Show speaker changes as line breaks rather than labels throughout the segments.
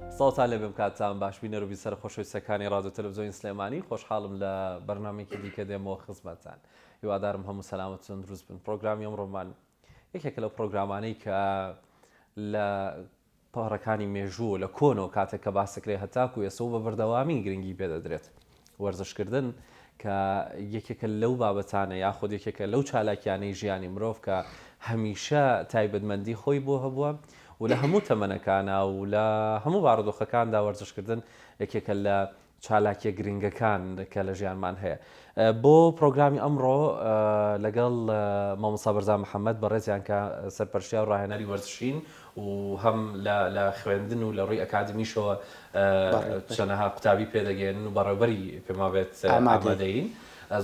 ساڵتان لێ بم کاتتان باش بینەر و بیسەر خۆشەویستەکانی ڕادیۆ تەلەڤیزیۆن ئیسلێمانی خۆشحاڵم لە بەرنامێکی دیکە دێمەوە خزمەتتان. هیوادارم هەموو سەلامەتتون دروست بن. پرۆگرامی ئەمڕۆمان یەکێکە لەو پرۆگرامانەی کە لە پەڕەکانی مێژوو لە کۆنەوە کاتێک کە باسەکرێ هەتاکو ێسە و بە بەردەوامی گرنگی پێدەدرێت. وەرزشکردن کە یەکێکە لەو بابەتانە یاخود یەکێکە لەو چالاکیانەی ژیانی مرۆڤ کە هەمیشە تایبەتمەندی خۆی بۆ هەبووە و لە هەموو تەمەنەکانە و لە هەموو بارودۆخەکاندا وەرزشکردن یەکێکە لە چالاکیە گرنگەکان کە لە ژیانمان هەیە. بۆ پرۆگرامی ئەمڕۆ لەگەڵ مامۆستا بەرزان محەممەد بەڕێزیان کە سەرپەرشتیا و ڕاهێنەری وەرزشین و هەم لە خوێندن و لە ڕووی ئەکادمیشەوە چەنەها قوتابی پێدەگەێنن و بەڕێوەبەری پێماوێت ئامادەین.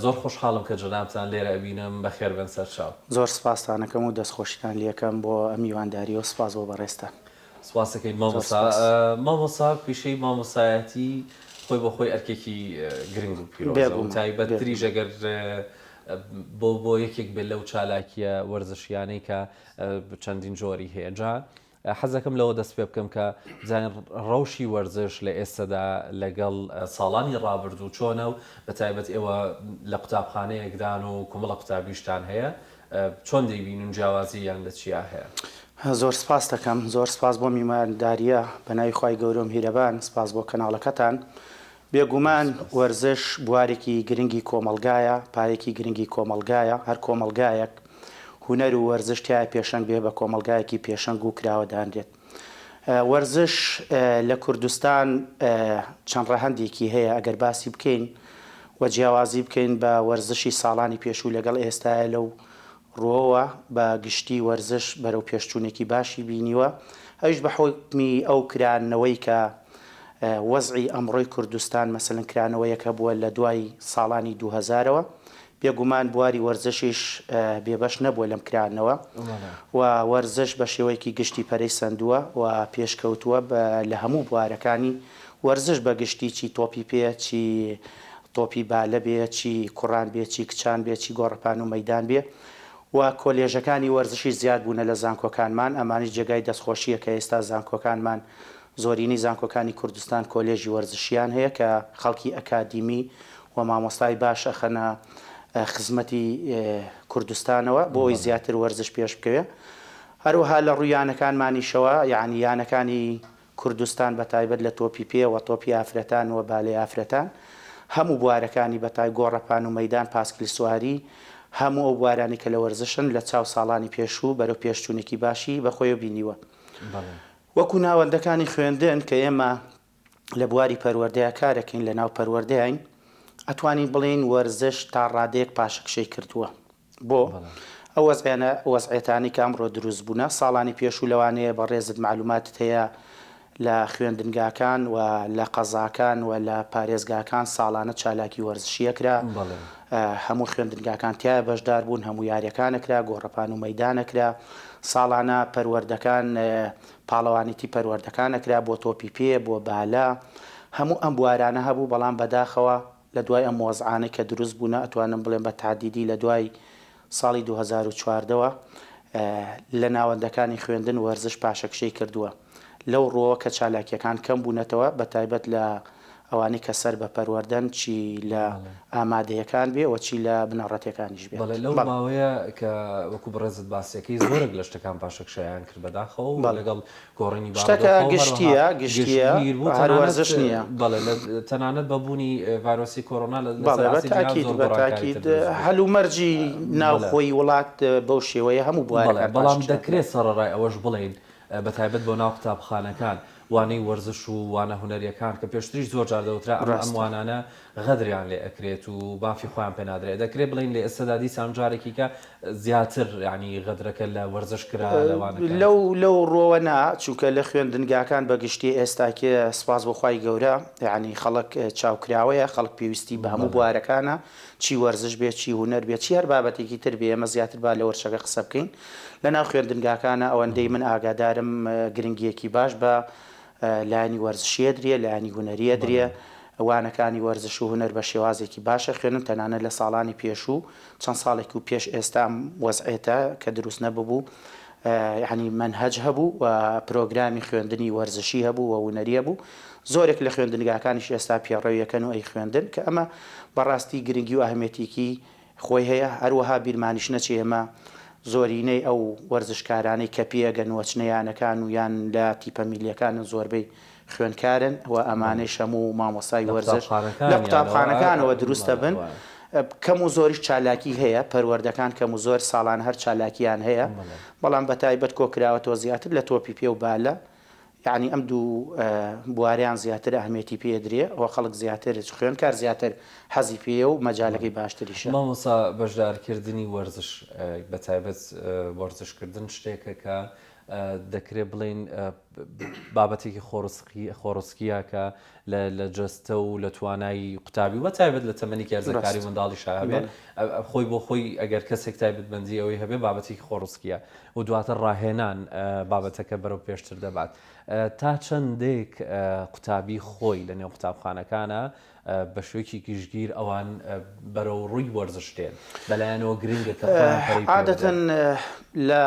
زۆر خۆشحاڵم کە جەنابتان لێرە ئەبینم بەخێر بن سەرچاو.
زۆر سپاسانەکەم و دەستخۆشیتان لێکەم بۆ ئەم میوانداری و سپاس بۆ بەڕێستان.
سپاسەکەین مامۆستا پیشەی مامۆسایەتی خۆی بۆ خۆی ئەرکێکی گرنگ و پیرۆزە و تایبەتتریش ئەگەر بۆ یەکێک بێت لەو چالاکیە وەرزشیانەی کە چەندین جۆری هەیە. جا حەزەکەم لەوە دەست پێ بکەم کە بزانین ڕەوشی وەرزش لە ئێستادا لەگەڵ ساڵانی ڕابردوو چۆنە و بە تایبەت ئێوە لە قوتابخانەیەکدان و کۆمەڵە قوتابیشتان هەیە چۆن دەیبینن جیاوازی یان لە چیا هەیە؟
زۆر سپاس دەکەم، زۆر سپاس بۆ میوانداریە بە ناوی خوای گەورەم هیرەبان، سپاس بۆ کەناڵەکەتان. بێگومان وەرزش بوارێکی گرنگی کۆمەلگایە، پارێکی گرنگی کۆمەلگایە. هەر کۆمەلگایەک هونەر و وەرزش تایە پێشەنگ بێ بە کۆمەلگایەکی پێشەنگ و کراوەدانرێت. وەرزش لە کوردستان چەند ڕەهەندێکی هەیە ئەگەر باسی بکەین و جیاوازی بکەین بە وەرزشی ساڵانی پێشوو لەگەڵ ئێستاە لەو ڕۆوە بە گشتی وەرزش بەرەو پێشچوونێکی باشی بینیوە. ئەوش بە حکمی ئەو کرانەوەی کە وەزعی ئەمڕۆی کوردستان مەسەلەن کرانەوەیەکە بووە لە دوای ساڵانی 2000ەوە. بێگومان بواری وەرزشیش بێبەش نەبووە لەم کرانەوە و وەرزش بە شێوەیەکی گشتی پەرەی سندووە و پێشکەوتووە لە هەموو بوارەکانی. وەرزش بە گشتی چی تۆپی پێ، چی تۆپی بالە بێ، چی کوڕان بێ، چی کچان بێ، چی گۆڕپان و مەیدان بێ و کۆلێژەکانی وەرزشی زیاد بوونە لە زانکۆکانمان. ئەمانی جێگای دەستخۆشیە کە ئێستا زانکۆکانمان زۆرینی زانکۆکانی کوردستان کۆلێژی وەرزشیان هەیە کە خەڵکی ئەکادیمی و مامۆستای باش ئەخەنە خزمەتی کوردستانەوە بۆ ئەوی زیاتر وەرزش پێش بکەوێ. هەروەها لە ڕووی یانەکانمانیشەوە، یعنی یانەکانی کوردستان بە تایبەت لە تۆپی پێ و تۆپی ئافرەتان و بالێ ئافرەتان، هەموو بوارەکانی بەتای گۆڕەپان و مەیدان پاسکلی سواری، هەموو ئەو بوارانی کە لە وەرزشن لە چاو ساڵانی پێشوو بەرەو پێشچوونێکی باشی بەخۆی بینیوە. وەکو ناوەندەکانی خوێندن کە ئێمە لە بواری پەروەردەیە کارەکەین لە ناو پەروەردەیین، ئەتوانین بڵین وەرزش تا ڕادەیەک پاشەکشەی کردووە بۆ ئەو وەزعێتانی کە ئەمڕۆ دروست بوونە. ساڵانی پێشوو لەوانەیە بە ڕێزت معلوماتت هەیە لە خوێندنگاکان و لە قەزاکان و لە پارێزگاکان ساڵانە چالاکی وەرزشیەکرا. هەموو خوێندنگاکان تایە بەشدار بوون، هەموو یاریەکانەکرا، گۆڕەپان و مەیدانەکرا. ساڵانە پەروەردەکان پاڵەوانیتی پەروەردەکانەکرا بۆ تۆپی پێ، بۆ بالا. هەموو ئەم بوارانە هەبوو، بەڵام بەداخەوە لە دوای ئەم وەزعانەی کە دروست بوونە ئەتوانم بڵێن بە تعدیدی لە دوای ساڵی 2014ەوە لە ناوەندەکانی خوێندن وەرزش پاشەکشەی کردووە. لەو ڕۆوە کە چالاکیەکان کەم بوونەتەوە بە تایبەت لە ئەوانەی کە سەر بە پەروەردەن، چی لە ئامادەیەکان بێ و چی لە بنەڕەتەکانیش بێت.
لەو ماوەیە کە وەکو بەڕێزت باسیەکەی زۆرێک لە شتەکان پاشەکشەیان کرد بەداخەوە لەگەڵ گۆڕینی
شتەکە گشتیە هەر وەرزش نییە.
تەنانەت بەبوونی ڤایرۆسی کۆڕۆنا
بەتاکید هەلومەرجی ناوخۆی وڵات بەو شێوەیە هەموو بوارەکان.
بەڵام دەکرێت سەرڕای ئەوەش بڵین بە تایبەت بۆ ناو قوتابخانەکان وانەی وەرزش و وانە هونەریەکان کە پێشتریش زۆر جار دەوترا ئەم وانانە غەدریان لێ ئەکرێت و بافی خۆیان پێ نادرێت. دەکرێت بڵین لێ ئێستادا دیسان جارێکی کە زیاتر ینی غەدرەکە لە وەرزش کرا
لەو ڕۆوەنا، چونکە لە خوێندنگاکان بەگشتی ئێستاکێ سپاس بۆ خوای گەورە، یعنی خەڵک چاوکراوەیە، خەڵک پێویستی بە هەموو بوارەکانە، چی وەرزش بێت، چی هونەر بێت، چی هەر بابەتێکی تر بێ. ئەمە زیاتر با لە وەرشەکە قسە بکەین. لە ناو خوێندنگاکانە ئەوەندەی من ئاگادارم گرنگیەکی باش بە لایانی وەرزشیە درێ، لایانی هونەریە درێ. ئەوانەکانی وەرزش و هونەر بە شێوازێکی باشە خوێنن. تەنانەت لە ساڵانی پێشوو چەند ساڵێکی و پێش ئێستا وەزعێتە کە دروست نەبوو یعنی منهج هەبوو و پرۆگرامی خوێندنی وەرزشی هەبوو و ونەریە بوو زۆرێک لە خوێندنگاکانیش ئێستا پێڕەویەکەن و ئەی خوێندن کە ئەمە بەڕاستی گرنگی و ئەهمیەتێکی خۆی هەیە هەروەها بیرمانیش نەچێ ئێمە زۆرینەی ئەو وەرزشکارانەی کە پێگەن وەچنەیانەکان و یان لە تیپە میلیەکانن زۆربەی خوێنکارن و ئەمانەی هەموو مامۆسای وەرزش لە قوتابخانەکانەوە دروستە بن کەم و زۆریش چالاکی هەیە پەروەردەکان کەم و زۆر ساڵان هەر چالاکیان هەیە بەڵام بە تایبەت کۆکراوەتەوە زیاتر لە تۆپی پێ و بالە یعنی ئەم دوو بواریان زیاتر ئەهمیەتی پێدرێ ئەوە خەڵک زیاتر خوێنکار زیاتر حەزی پێ و مەجالەکەی باشتریشە
مامۆستا بەشدارکردنی وەرزش بە تایبەت وەرزشکردن شتێکە کە دەکرێت بڵین بابەتێکی خۆڕسکیە کە لە جەستە و لە توانایی قوتابی وە تایبەت لە تەمەنی کارزەکاری منداڵی شابێت خۆی بۆ خۆی ئەگەر کەسێک تایبەتمەندی ئەوەی هەبێ بابەتێکی خۆڕسکیە و دواتر ڕاهێنان بابەتەکە بەرەو پێشتر دەبات تا چەندێک قوتابی خۆی لە نێو قوتابخانەکانە بە شوێکی گشتگیر ئەوان بەرەو ڕووی وەرزش دێن بەلایەنەوە گرنگە کە
عادەتەن لە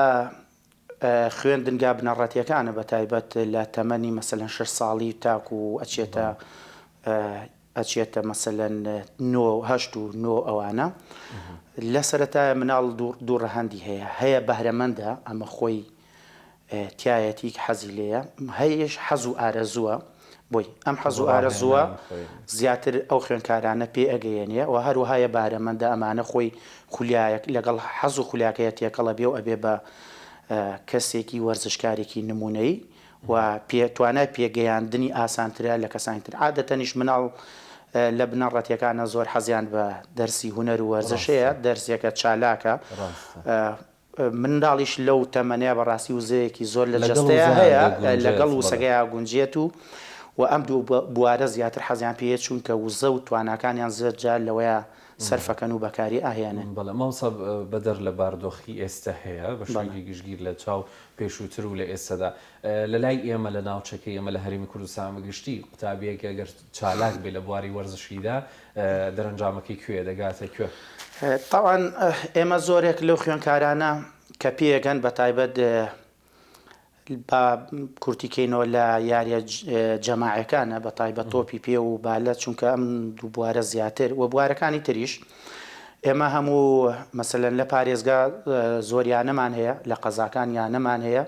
خوێندنگا بنەڕەتیەکانە بە تایبەت لە تەمەنی مەسەلەن 6 ساڵی تاکو و ئەچێتە مەسەلەن 9 و 9 ئەوانە لە سەرەتایە مناڵ دوو ڕەهەندی هەیە بەهرەمەندە ئەمە خۆی تایەتی حەزی لێیە هەیەش حەز و ئارەزووە بۆی ئەم حەز و ئارەزووە زیاتر ئەو خوێنکارانە پێ ئەگەیەنێ و هەروەهایە بارەمەندە ئەمانە خۆی خولیایەک لەگەڵ حەز و خولیاکەیە تێکەڵە بێ و ئەبێ بە کەسێکی وەرزشکارێکی نمونەی و توانای پێگەیاندنی ئاسانترە لە کەسانتر عادەتەنیش مناڵ لە بنەڕەتیەکانە زۆر حەزیان بە دەرسی هونەر و وەرزشەیە دەرسێکە چالاکە منداڵیش لەو تەمەنەیە بەڕاستی وزەیەکی زۆر لە جەستەیە هەیە لەگەڵ وسەگەیە گونجێت و ئەم دوو بوارە زیاتر حەزیان پێ چونکە وزە و تواناکانیان زۆر جار لەوەیە سەرفەکەن و بەکاری ئاهێنن
بەڵێ مامۆستا بەدەر لە باردۆخی ئێستا هەیە بە شوێنی گشتگیر لە چاو پێشووتر و لە ئێستادا لە لای ئێمە لە ناوچەکەی ئێمە لە هەرێمی کوردستان بەگشتی قوتابیەک ئەگەر چالاک بێ لە بواری وەرزشیدا دەرەنجامەکەی کوێ دەگاتە کوێ
تاوان ئێمە زۆرێک لەو خوێنکارانە کە پێگەن بە تایبەت بە کورتیکەینەوە لە یاریە جەماعەکانە بە تایبەت تۆپی پێ و بالە چونکە ئەم دوو بوارە زیاتر و بوارەکانی تریش ئێمە هەموو مەسەلەن لە پارێزگا زۆریانەمان هەیە لە قەزاکان یانەمان هەیە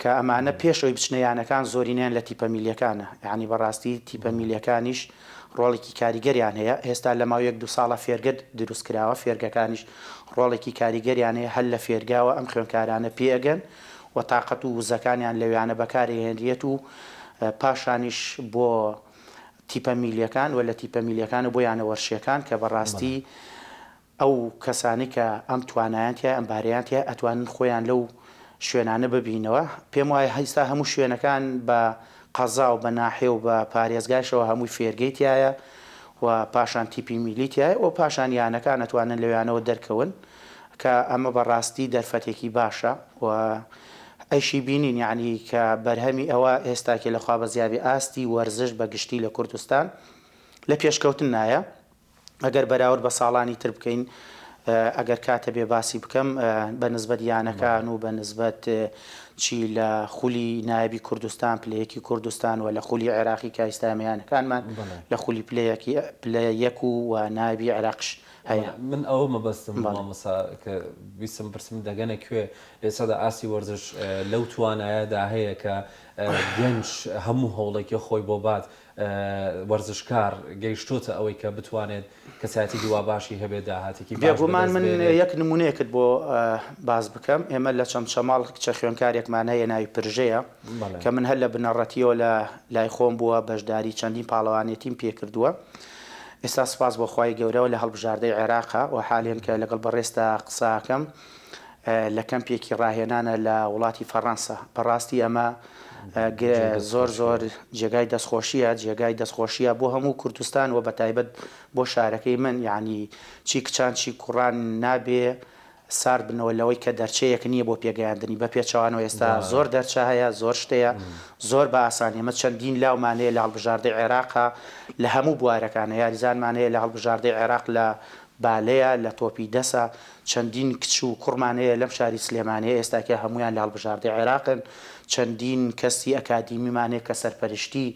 کە ئەمانە پێشەوەی بچنەیانەکان زۆرینیان لە تیپە میلیەکانە یعنی بەڕاستی تیپە میلیەکانیش ڕۆڵێکی کاریگەریان هەیە ئێستا لە ماوەیەک دو ساڵە فێرگەت دروستکراوە فێرگەکانیش ڕۆڵێکی کاریگەریان هەیە هەل لە فێرگاوە ئەم خوێنکارانە پێگەن و تااقەت و وزەکانیان لەویانە بەکارهێنرێت و پاشانیش بۆ تیپە میلیەکان و لە تیپە میلیەکان و بۆیانە وەرشیەکان کە بەڕاستی ئەو کەسانی کە ئەم توانایانتیە ئەم بارەیانتیە ئەتوانن خۆیان لەو شوێنانە ببینەوە پێم وایە هەستا هەموو شوێنەکان بە قەزا و بە ناحێ و بە پارێزگاشەوە هەمووی فێرگەیتایە و پاشان تیپی میلیتایە و پاشان یانەکان ئەتوانن لەویانەوە دەرکەون کە ئەمە بەڕاستی دەرفەتێکی باشە و ئەیشی بینین یعنی کە بەرهەمی ئەوە ئێستاکە لەخوا بە زیابی ئاستی وەرزش بە گشتی لە کوردستان لە پێشکەوتن نایە ئەگەر بەراورد بە ساڵانی تر بکەین ئەگەر کاتە بێ باسی بکەم بە نسبەت یانەکان و بە نسبەت چی لە خولی نایبی کوردستان پلەیەکی کوردستان و لە خولی عێراقی کە ئیسلامیانەکانمان لە خولی پلەیەک و نایبی عێراقش هەیە
من ئەوە مەبەستم مامۆستا کە ویستم پرسم دەگەنە کوێ ئێستادا ئاسی وەرزش لەو توانایەدا هەیە کە گەنج هەموو هەوڵێکی خۆی بۆ بات وەرزشکار گەیشتۆتە ئەوەی کە بتوانێت کەسایەتی دوا باشی هەبێت داهاتێکی
بێگومان من یەک نمونەیەکت بۆ باز بکەم ئێمە لە چەمچەماڵ کچە خوێنکارێکمان هەیە ناوی پرژەیە کە من هەر لە بنەڕەتیەوە لە لای خۆم بووە بەشداری چەندین پاڵەوانێتیم پێکردووە ئێستا سپاس بۆ خوای گەورەوە لە هەڵبژاردەی عێراقا و حالێن کە لەگەڵ بەڕێستا قساکەم لە کەمپێکی ڕاهێنانە لە وڵاتی فەڕەنسا بەڕاستی ئەمە زۆر جێگای دەستخۆشیە بۆ هەموو کوردستان و بە تایبەت بۆ شارەکەی من یعنی چی کچان چی کوڕان نابێ سار بنەوە لەوەی کە دەرچەیەک نییە بۆ پێگەیاندنی بە پێچەوانەوە ئێستا زۆر دەرچە هەیە زۆر شتەیە زۆر بە ئاسانی ئەمە چەندین لاومانەیە لە هەڵبژاردەی عێراقا لە هەموو بوارەکانە یاریزانمانەیە لە هەڵبژاردەی عێراق لە بالەیە لە تۆپی دەسە چەندین کچ و کوڕمانەیە لەم شاری سلێمانەیە ئێستاکە هەمویان لە هەڵبژاردەی عێراقن چەندین کەسی ئەکادیمیمانەیە کە سەرپەرشتی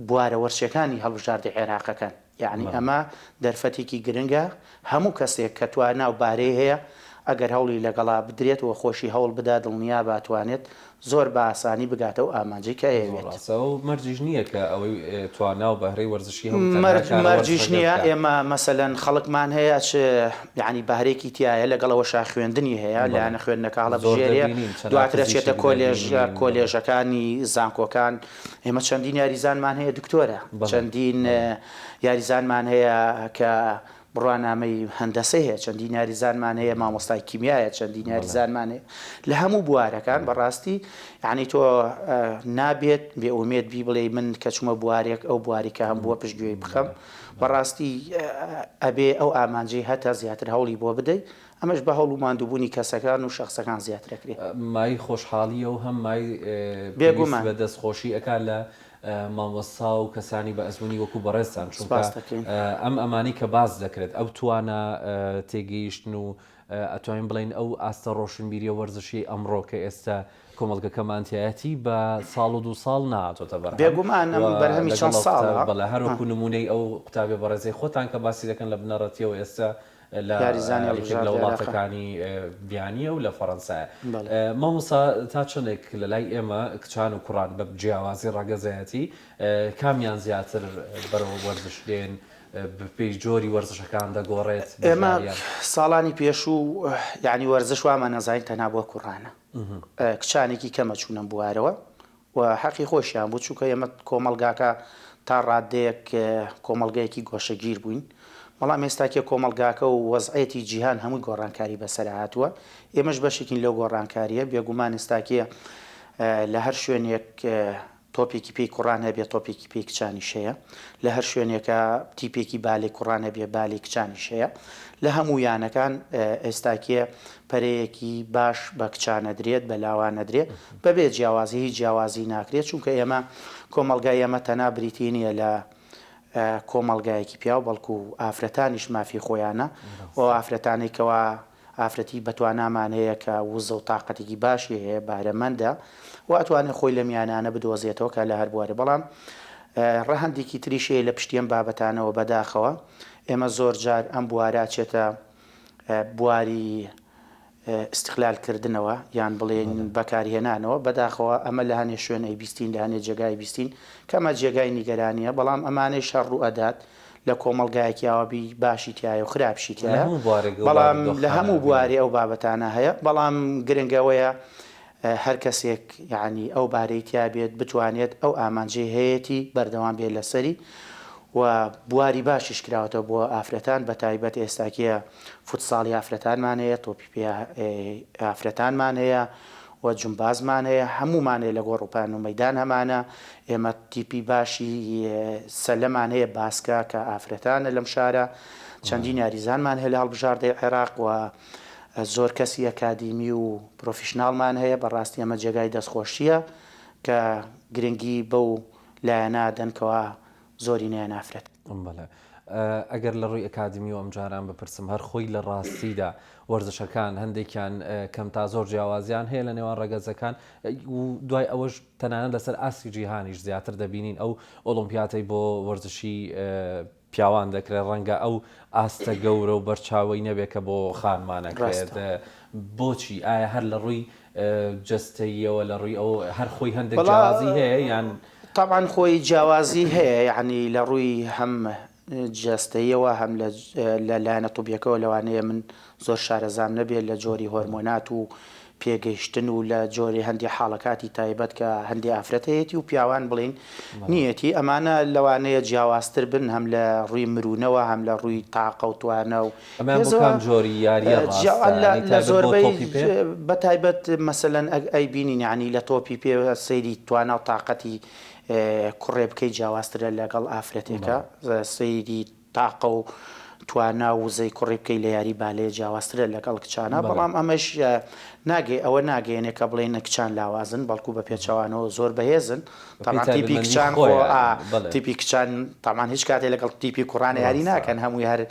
بوارە وەرچەکانی هەڵبژاردەی عێراقەکەن یعنی ئەمە دەرفەتێکی گرنگە هەموو کەسێک کە توانە و بارەی هەیە ئەگەر هەوڵی لەگەڵا بدرێت و خۆشی هەوڵ بدا دڵنیا باتوانێت زۆر بە ئاسانی بگاتە و ئامانجی کە ئەوێت
مەرجیش نییە کە ئەوەی توانە و بەهرەی وەرزشی
مەرجیش نییە ئێمە مەسەلەن خەڵکمان هەیە ینی بەهرێکی تایە لەگەڵەوە شا خوێندنی هەیە لایەنە خوێندنەکەڵە بژێریە دواترە چێتە کۆلێژەکانی زانکۆکان ئێمە چەندین یاریزانمان هەیە دکتۆرە چەندین یاریزانمان هەیە کە بڕوانامەی هەندەسە هەیە چەندین یاریزانمان هەیە مامۆستای کیمیایە چەندین یاریزانمان هەیە لە هەموو بوارەکان بەڕاستی یعنی تۆ نابێت بێ ئومێد بی بڵێ من کە چوومە بوارێک ئەو بواریکە هەم بووە پشتگوێی بخەم بەڕاستی ئەبێ ئەو ئامانجەی هەتا زیاتر هەوڵی بۆ بدەیت ئەمەش بە هەوڵ و ماندووبوونی کەسەکان و شخصەکان زیاترەکرێت
مای خۆشحاڵیە و هەم مای بێگومان بە دەستخۆشی ئەکان لە مامۆستا و کەسانی بە ئەزمموی وەکو بەڕێستان چونکە ئەم ئەمانی کە باز دەکرێت ئەو توانە تێگەیشتن و ئەتوانین بڵین ئەو ئاستە ڕۆشنبیریە وەرزشی ئەمڕۆ کە ئێستا کۆمەڵگەکەمانتیایەتی بە ساڵ و 2 ساڵ ناتۆتە بەر
بێگومان بەرهەمی چەند ساڵە
بەڵێ هەروەکو نمونەی ئەو قوتابی بەڕێزەی خۆتان کە باسی دەکەن لە بنەڕەتیەوە ئێستا لە وڵاتەکانی بیانیە و لە فەڕەنسایە مامۆستا تا چندێک لە لای ئێمە کچان و کوڕان بە جیاوازی ڕاگەزایەتی کامیان زیاتر بەرەوە وەرزش دێن پێی جۆری وەرزشەکان دەگۆڕێت
ئێمە ساڵانی پێشوو یعنی وەرزش وامان نەزانین تەنها بۆ کوڕانە کچانێکی کەمە چوونە بوارەوە و حەقی خۆشیان بوو چونکە ئێمە کۆمەلگاکە تا ڕادەیەک کۆمەلگایەکی گۆشەگیر بووین بەڵام ئێستاکە کۆمەلگاکە و وەزعەتی جیهان هەمووی گۆڕانکاری بەسەر هاتووە ئێمەش بەشێکین لەو گۆڕانکاریە بێگومان ئێستاکە لە هەر شوێنێک تۆپێکی پێی کوڕان هەبێ تۆپێکی پێی کچانیش هەیە لە هەر شوێنێکە تیپێکی بالێ کوڕان هەبێ بالی کچانیش هەیە لە هەموو یانەکان ئێستاکە پەرەیەکی باش بە کچانە درێت بە لاوانە درێت بەبێ جیاوازی هیچ جیاوازی ناکرێت چونکە ئێمە کۆمەلگای ئێمە تەنها بریتینی نیە لە کۆمەلگایەکی پیا و بەڵکو و ئافرەتانیش مافی خۆیانە و ئافرەتانێکەوە ئافرەتی بەتوانامان هەیە کە وزە و تااقەتێکی باشی هەیە بارەمەندە و ئەتوانێت خۆی لە میانانە بدۆزێتەوە کە لە هەر بوارە بەڵام ڕەهەندێکی تریشەیە لە پشتیەم بابەتانەوە بەداخەوە ئێمە زۆر جار ئەم بوارە چێتە بواری استقلالکردنەوە یان بڵێن بەکارهێنانەوە بەداخەوە ئەمە لە هەنێ شوێنەی بیستین لە هەنێ جێگای بیستین کەمە جێگای نیگەرانیە بەڵام ئەمانەی شەڕ و ئەدات لە کۆمەلگایەکی ئاوابی باشی تایە و خراپشی تایە بەڵام لە هەموو بواری ئەو بابەتانە هەیە بەڵام گرنگەوەیە هەر کەسێک یعنی ئەو بارەی تیا بێت بتوانێت ئەو ئامانجەی هەیەی بەردەوام بێت لەسەری و بواری باشیش کراوەتەوە بۆ ئافرەتان بە تایبەت ئێستاکیە فوتساڵی ئافرەتانمان هەیە تۆپی پێ ئافرەتانمان هەیە و جمبازمان هەیە هەموومانەیە لە گۆڕوپان و مەدان هەمانە ئێمە تیپی باشی سەلەمان هەیە باسکە کە ئافرەتانە لەم شارە چەندین یاریزانمان هەیە لە هەڵبژاردەی عێراق و زۆر کەسی ئەکادیمی و پرۆفیشناڵمان هەیە بەڕاستی ئەمە جێگای دەستخۆشیە کە گرنگی بەو لایەنە دەنکەوە زۆری نیان ئافرەت
ئەگەر لە ڕووی ئەکادمی و ئەمجاران بپرسم هەر خۆی لە ڕاستیدا وەرزشەکان هەندێکیان کەم تا زۆر جیاوازیان هەیە لە نێوان ڕەگەزەکان و دوای ئەوەش تەنانەت لەسەر ئاسی جیهانیش زیاتر دەبینین ئەو ئۆلۆمپیاتەی بۆ وەرزشی پیاوان دەکرێت ڕەنگە ئەو ئاستە گەورە و بەرچاوی نەبێت کە بۆ خانمانەکرێت بۆچی ئایا هەر لە ڕووی جەستەیەوە لە ڕووی ئەو هەر خۆی هەندێک جیاوازی هەیە یان
طبعاً خۆی جیاوازی هەیە یعنی لە ڕووی هەم جەستەیەوە هەم لە لایەنە طوبیەکەەوە لەوانەیە من زۆر شارەزان نەبێت لە جۆری هۆرمۆنات و پێگەیشتن و لە جۆری هەندی حاڵەکاتی تایبەت کە هەندی ئافرەتەیەتی و پیاوان بڵین نیەتی ئەمانە لەوانەیە جیاوازتر بن هەم لە ڕووی مرونەوە هەم لە ڕووی تاقە و توانە و
جۆری یاریە
لە زۆربەی بەتایبەت مەسەلەن ئەی بینین ینی لە تۆپی پێ سەیری توانە و تااقەتی کوڕێ بکەی جیاوازترە لەگەڵ ئافرەتێکە سەیری تاقە و توانە وزەی کوڕی بکەی لە یاری بالێ جیاوازترە لەگەڵ کچانە بەڵام ئەمەش ناگەی ئەوە ناگەێنێ کە بڵێنە کچان لاوازن بەڵکو بە پێچەوانەوە زۆر بەهێزن تامان تیپی کچان تیپی کچان تامان هیچ کاتێ لەگەڵ تیپی کوڕانە یاری ناکەن هەمووی هەر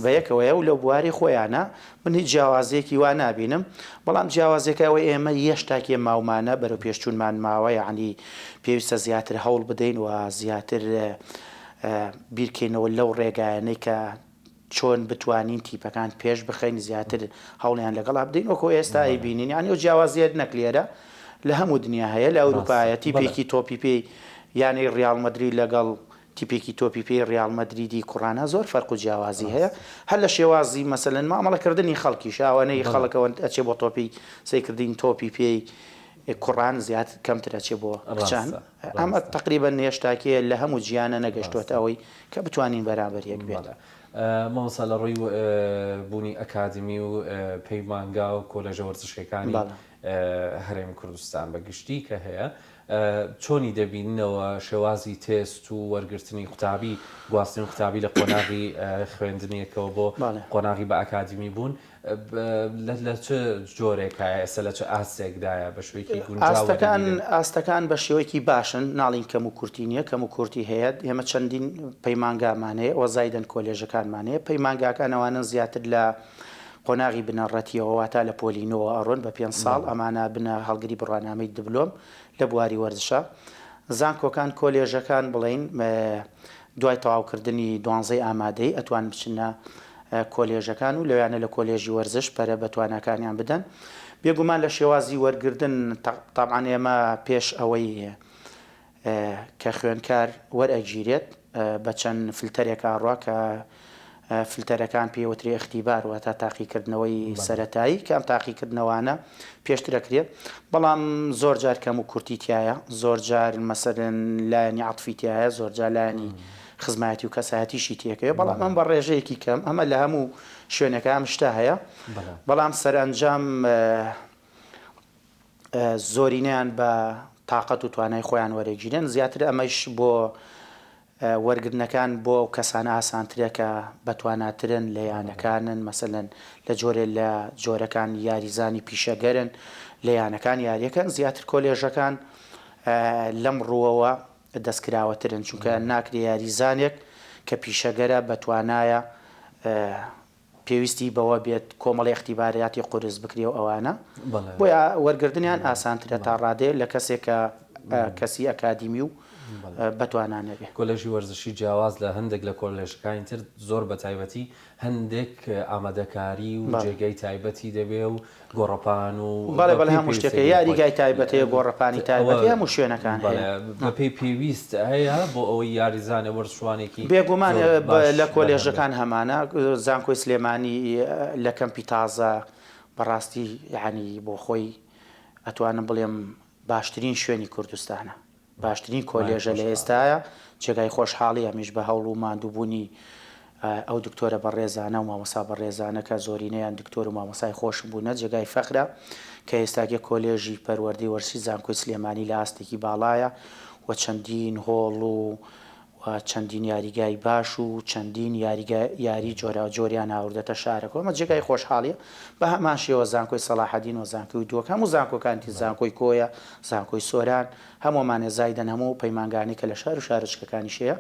بەیەکەوەیە و لە بواری خۆیانە من هیچ جیاوازێکی وا نبینم بەڵام جیاوازێکەوە ئێمە یەشتاکێ ماومانە بەرەو پێشچوونمان ماوە یعنی پێویستە زیاتر هەوڵ بدەین و زیاتر بیرکەینەوە لەو ڕێگایانەی کە چۆن بتوانین تیپەکان پێش بخەین زیاتر هەوڵیان لەگەڵا بدەین وەکو ئێستا ئەیبینین یانی و جیاوازیت نەکلێرە لە هەموو دنیا هەیە لە ئەوروپایە تیپێکی تۆپی پێی یانی ڕیال مەدرید لەگەڵ تیپێکی تۆپی پێی ڕیال مەدریدی کوڕانە زۆر فەرق و جیاوازی هەیە هەر لە شێوازی مەسەلەن مامەڵەکردنی خەڵکی شاوانەی خەڵکەوە ئەچێ بۆ تۆپی سەیکردین تۆپی پێی کوڕان زیات کەمتر ئەچێ بۆ کچان ئەمە تقریبا هێشتاکێ لە هەموو گیانە نەگەشتوێت ئەوەی کە بتوانین بەرابەر یەک بێت
مامۆستا لە ڕووی بوونی ئەکادمی و پەیمانگا و کۆلێژە وەرزشەکانی هەرێمی کوردستان بەگشتی کە هەیە چۆنی دەبیننەوە شێوازی تێست و وەرگرتنی قوتابی گواستنی قوتابی لە قۆناغی خوێندنیەکەەوە بۆ قۆناغی بە ئەکادمی بوون لە چه جۆرێکە ئێستا لە چه ئاسێکدایە بە شوەیەکی
ئاستەکان بە شێوەیەکی باشن ناڵین کەم و کورتی نییە کەم و کورتی هەیە ئێمە چەندین پەیمانگامانەیە وەزایدن کۆلێژەکانمانەیە پەیمانگاکانەوانن زیاتر لە قۆناغی بنەڕەتیەوە تا لە پۆلینەوە ئەڕۆن بە 5 ساڵ ئەمانە بنە هەڵگری بڕوانامەی دبلۆم لە بواری وەرزشە زانکۆکان کۆلێژەکان بڵین دوای تەواوکردنی 12 ئامادەی ئەتوان بچنە کۆلێژەکان و لەوانە لە کۆلێژی وەرزش پەرە بە تواناکانیان بدەن بێگومان لە شێوازی وەرگردن تاعان ئێمە پێش ئەوەی کە خوێنکار وەرئەگیرێت بە چەند فلتەرێک ئاڕوا کە فلتەرەکان پێوتری اختیبار و تا تاقیکردنەوەی سەرەتایی کە ئەم تاقیکردنەوەانە پێشترەکرێت بەڵام زۆر جار کەم و کورتی تایە زۆر جار مەسەرن لایەنی عەتفی تایە زۆر جار لایەنی خزمەتی و کەسایەتیشی تێکەوە بەڵام ئەم بە ڕێژەیەکی کەم ئەمە لە هەموو شوێنەکان شتا هەیە بەڵام سەرنجام زۆرینیان بە تااقەت و توانای خۆیان وەرەگیرن زیاتر ئەمەش بۆ وەرگرتنەکان بۆ کەسانە ئاسانترێکە بەتواناترن لە یانەکانن مەسەلەن لە جۆرێ لە جۆرەکان یاریزانی پیشەگەرن لە یانەکان یاریەکەن زیاتر کۆلێژەکان لەم ڕووەوە دەستکراوەترن چونکە ناکرێ یاریزانێک کە پیشەگەرە بەتوانایە پێویستی بەوە بێت کۆمەڵی اختیبارەتی قورس بکرێ و ئەوانە بۆیە وەرگردنیان ئاسانترە تا ڕادێ لە کەسێکە کەسی ئەکادیمی و بەتوانانەبێ
کۆلێژی وەرزشی جیاواز لە هەندێک لە کۆلێژەکانی تر زۆر بە تایبەتی هەندێک ئامادەکاری و جێگەی تایبەتی دەبێ و گۆڕەپان و
بەڵێ هەموو شتێکە یاریگای تایبەتەیە گۆڕەپانی تایبەتی هەموو شوێنەکان
بە پێی پێویست هەیە بۆ ئەوەی یاریزانە وەرزشوانێکی
بێگومان لە کۆلێژەکان هەمانە زانکۆی سلێمانی لە کەمپی تازە بەڕاستی یعنی بۆ خۆی ئەتوانم بڵێم باشترین شوێنی کوردستانە باشترین کۆلێژە لە ئێستاە جێگای خۆشحاڵی ئەمیش بە هەوڵ و ماندووبوونی ئەو دکتۆرە بەڕێزانە و مامۆسا بەڕێزانە کە زۆرینەیان دکتۆر و مامۆسای خۆشم بوونە جێگای فەخرە کە ئێستاگە کۆلێژی پەروەردەی وەرزشی زانکۆی سلێمانی لە ئاستێکی باڵایە و چەندین هۆڵ و چەندین یاریگای باش و چەندین یاری جۆرە جۆریان هاوردەتە شارەکە ئەمە جێگای خۆشحاڵیە بە هەمان شێوە زانکۆی سەلاحەدین و زانکۆی دووەک هەموو زانکۆکانتی زانکۆی کۆیە زانکۆی سۆران هەموومانێ زایدەن هەموو پەیمانگانی کە لە شار و شارچکەکانی شەیە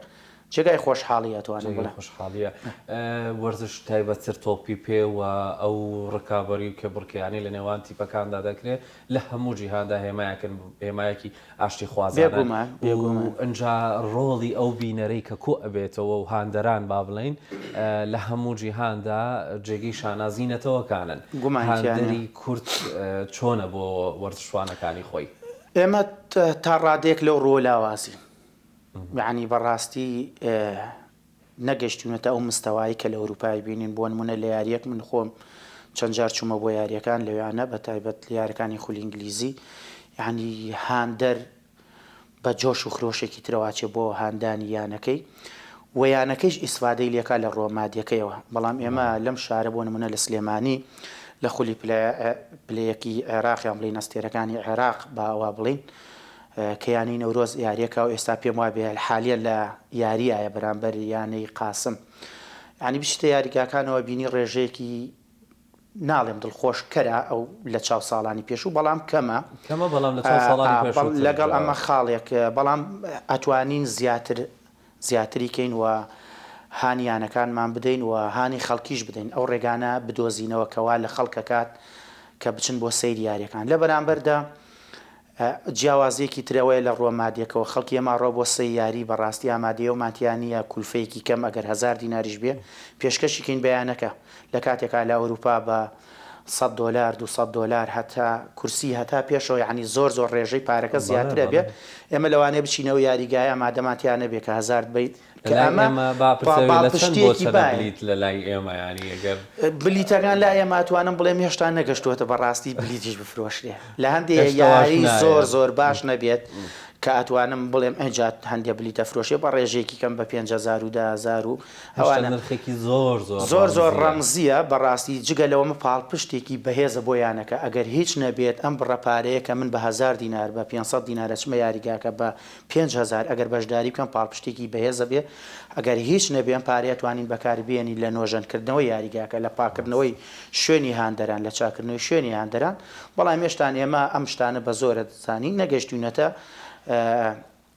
جێگای خۆشحاڵی ئەتوانم بڵێ
خۆشحاڵیە وەرزش تایبەتتر تۆپی پێ و ئەو ڕکابەری و کێبڕکیانی لە نێوان تیپەکاندا دەکرێت لە هەموو جیهاندا هێمایەکی ئاشتی خوازانە ئەنجا ڕۆڵی ئەو بینەرەی کە کۆ ئەبێتەوە و هاندەران با بڵین لە هەموو جیهاندا جێگەی شانازینەتەوەکانن هاندەری کورد چۆنە بۆ وەرزشوانەکانی خۆی
ئێمە تا ڕادێک لەو ڕۆ لاوازی یعنی بەڕاستی نەگەشتونەتە ئەو مستەوایی کە لە ئەوروپای بینین بۆ نمونە لە یاریەک من خۆم چەند جار چوومە بۆ یاریەکان لەوانە بە تایبەت لە یاریەکانی خولی ئینگلیزی یعنی هاندەر بە جۆش و خرۆشێکی ترەواچێ بۆ هاندانی یانەکەی و یانەکەیش ئیسفادەی لێکا لە ڕۆمادیەکەیەوە بەڵام ئێمە لەم شارە بۆ نمونە لە سلێمانی لە خولی پلەیەکی عێراقیان بڵین ئەستێرەکانی عێراق باوا بڵین کەیانی نەورۆز یاریەکە و ئێستا پێم وابێ حالیە لە یاریایە بەرامبەر یانەی قاسم ینی بچیتە یاریگاکانەوە بینی ڕێژەیەکی ناڵێم دڵخۆش کەرە ئەو لە چاو ساڵانی پێش و بەڵام کەمە
بەڵام لە چاو ساڵانی پێش
لەگەڵ ئەمە خاڵێک بەڵام ئەتوانین زیاتری کەین و هانیانەکانمان بدەین و هانی خەڵکیش بدەین ئەو ڕێگانە بدۆزینەوە کەوا لە خەڵکەکات کە بچن بۆ سەیری یاریەکان لە بەرامبەردا جیاوازیەکی ترەوەی لە ڕۆمادیەکەەوە خەڵکی ئەماڕۆ بۆ سەی یاری بەڕاستی ئامادەیە و ماتیانە کولفەیەکی کەم ئەگەر 1000 دیناریش بێ پێشکەشیکەین بەیانەکە لە کاتێکا لە ئەوروپا بە $100 $200 هەتا کورسی هەتا پێشەوە یعنی زۆر ڕێژەی پارەکە زیاترە بێ ئێمە لەوانەیە بچینەوە یاریگای ئامادەماتیانە بێ کە 1000 بیت
لە لای ئێمە ینی ئەگەر
بلیتەکان لا ئێماتوانم بڵێم هێشتا نەگەشتووەتە بەڕاستی بلیتیش بفرۆشرێ لە هەندێک یاری زۆر باش نەبێت کە ئەتوانم بڵێم ئەجات هەندێک بلیتە فرۆشێ بە ڕێژێکی کەم بە 5,000 و 10,000 و
ئەوانە نرخێکی
زۆر ڕەمزیە بەڕاستی جگە لەوەمە پاڵ پشتێکی بەهێزە بۆیانەکە ئەگەر هیچ نەبێت ئەم بڕەپارەیە کە من بە 1000 دینار بە 500 دینارە چمە یاریگاکە بە 5,000 ئەگەر بەشداری بکەم پاڵ پشتێکی بەهێزە بێ ئەگەر هیچ نەبێن پارەیە توانین بەکاربیێنی لە نۆژەنکردنەوەی یاریگاکە لە پاکردنەوەی شوێنی هاندەران لە چاکردنەوەی شوێنی هاندەران بەڵام هێشتان ئێمە ئەم شتانە بە زۆرە دەزانین نەگەشتوونەتە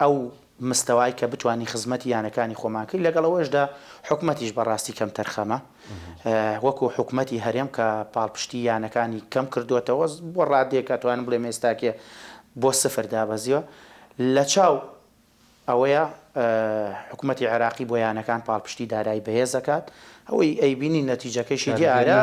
ئەو مستەوای کە بتوانانی خزمەتی یانەکانی خۆماکەی لەگەڵەوەشدا حکومەتیش بەڕاستی کەم تەرخەمە وەکو حکومەتی هەرێم کە پاڵپشتی یانەکانی کەم کردوێتەوە بۆ ڕادێک توانم بڵێ ئێستاکێ بۆ 0 دابەزیەوە لە چاو ئەوەیە حکومەتی عێراقی بۆ یانەکان پاڵپشتی دارایی بەهێزەکات ئەوەی ئەیبینی نەتیجەکەیشی دیارە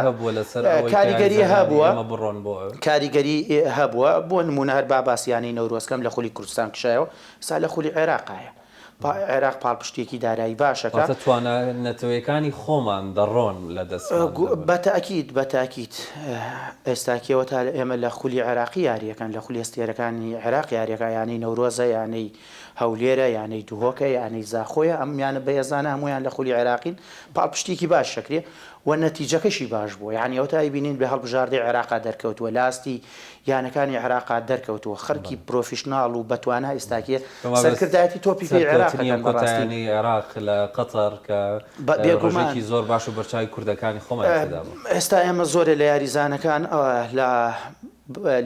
کاریگەری هەبووە بۆ نمونە هەر باباسییانەی نەورۆزکەم لە خولی کوردستان کشایەوە سا لە خولی عێراقایە عێراق پاڵپشتێکی دارایی باشەکە
توانە نەتەوەیەکانی خۆمان دەڕۆن لە دەست
بەتاکیت ئێستاکیەوە تا ئێمە لە خولی عێراقی یاریەکان لە خولی ئێستێرەکانی عێراق یاریەکە یانەی نەورۆزە یانەی هەولێرە یانەی دوهۆکە یانەی زاخۆیە ئەمیانە بەهێزانە هەمویان لە خولی عێراقین پاڵپشتێکی باش شەکرێ و نەتیجەکەشی باش بووە یعنی ئەو تای بینین بە هەڵبژاردەی عێراقا دەرکەوتووە لاستی یانەکانی عێراقا دەرکەوتووە خەرکی پرۆفیشناڵ و بەتوانە ئێستاکیە سەرکردایەتی تۆپی پێی عێراقەکان
بەڕاستی عێراق لە قەتەر کە ڕۆژێکی زۆر باش و بەرچاوی کوردەکانی خۆمان
ئێستا ئێمە زۆرە لە یاریزانەکان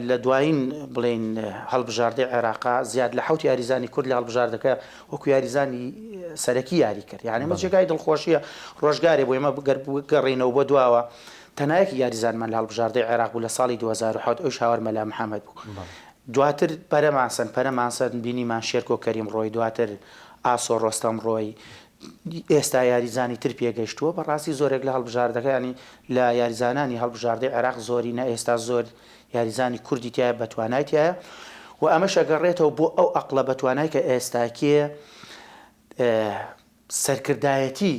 لە دوایین بڵێن هەڵبژاردەی عێراقا زیاد لە 7 یاریزانی کورد لە هەڵبژاردەکە وەکو یاریزانی سەرەکی یاری کرد یعنی ئەمە جێگای دڵخۆشیە ڕۆژگارێ بۆ ئێمە گەڕینەوە بۆ دواوە تەنایەکی یاریزانمان لە هەڵبژاردەی عێراق بوو لە ساڵی 2007 ئەوش هاوار مەلا محەممەد بوو دواتر پەرەمانسەن بینیمان شێرکۆ کەریم ڕۆی دواتر ئاسۆ ڕۆستەم ڕۆی ئێستا یاریزانی تر پێگەشتووە بەڕاستی زۆرێک لە هەڵبژاردەکانی لە یاریزانانی هەڵبژاردەی عێراق زۆرینە ئێستا زۆر یاریزانی کوردی تایە بەتوانایتایە و ئەمە شەگەڕێتەوە بۆ ئەو ئەقلە بەتوانای کە ئێستاکێ سەرکردایەتی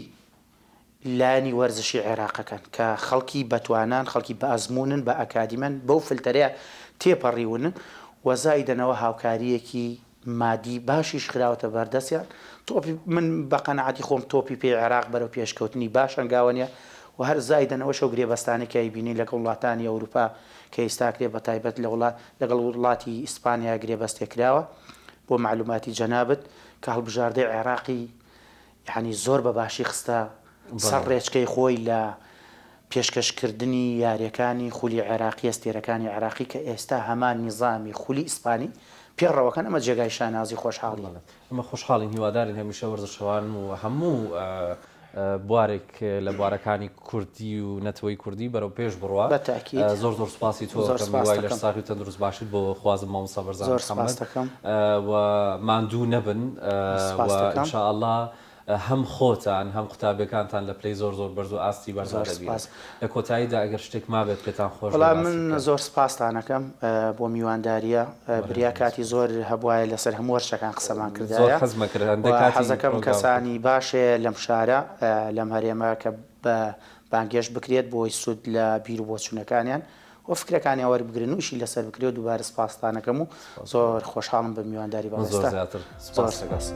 لانی وەرزشی عێراقەکەن کە خەڵکی بەتوانان خەڵکی بە ئەزمونن بە ئەکادیمەن بەو فلتەرەیە تێپەڕیونن وەزای دەنەوە هاوکاریەکی مادی باشیش خراوەتە بەردەستیان تۆپی من بە قەنەعەتی خۆم تۆپی پێی عێراق بەرەو پێشکەوتنی باش ئەنگاوەنیە و هەر زایدەنەوە شەو گرێبەستانێکی بینی لەگەڵ وڵاتانی ئەوروپا کە ئێستاکرێ بە تایبەت لەگەڵ وڵاتی ئیسپانیا گرێبەستێکراوە بۆ معلوماتی جەنابەت کە هەڵبژاردەی عێراقی یعنی زۆر بە باشی خستە سەر ڕێچکەی خۆی لە پێشکەشکردنی یاریەکانی خولی عێراقی ئەستێرەکانی عێراقی کە ئێستا هەمان نیزامی خولی ئیسپانی پێڕەوەکەن ئەمە جێگای شانازی خۆشحاڵی
ئەمە خۆشحاڵین هیوادارین هەمیشە وەرزشەوان و هەموو بوارێک لە بوارەکانی کوردی و نەتەوەی کوردی بەرەو پێش بڕوە زۆر سوپاسی تۆ وای لە ساقی تەندروست باشیت بۆ خوازم مامۆستا بەرزان محەممەد و ماندوو نەبن ان شاء الله هەم خۆتان هەم قوتابەکانتان لە پلەی زۆر بەرز و ئاستی بەرزان دەبێت لە کۆتاییدا ئەگەر شتێک مابێت پێتان خۆش
من زۆر سپاسانەکەم بۆ میوانداریە بریا کاتی زۆر هەبوایە لەسەر هەموو وەرشەکان قسەمان کردایە حەزەکەم کەسانی باشێ لەم شارە لەم هەرێمە کە بە بانگێش بکرێت بۆی سوود لە بیر و بۆچوونەکانیان و فکرەکانی وەربگرن وشی لەسەر بکرێت و دووبارە سپاسانەکەم و زۆر خۆشحاڵم بە میوانداری بەڕێستا.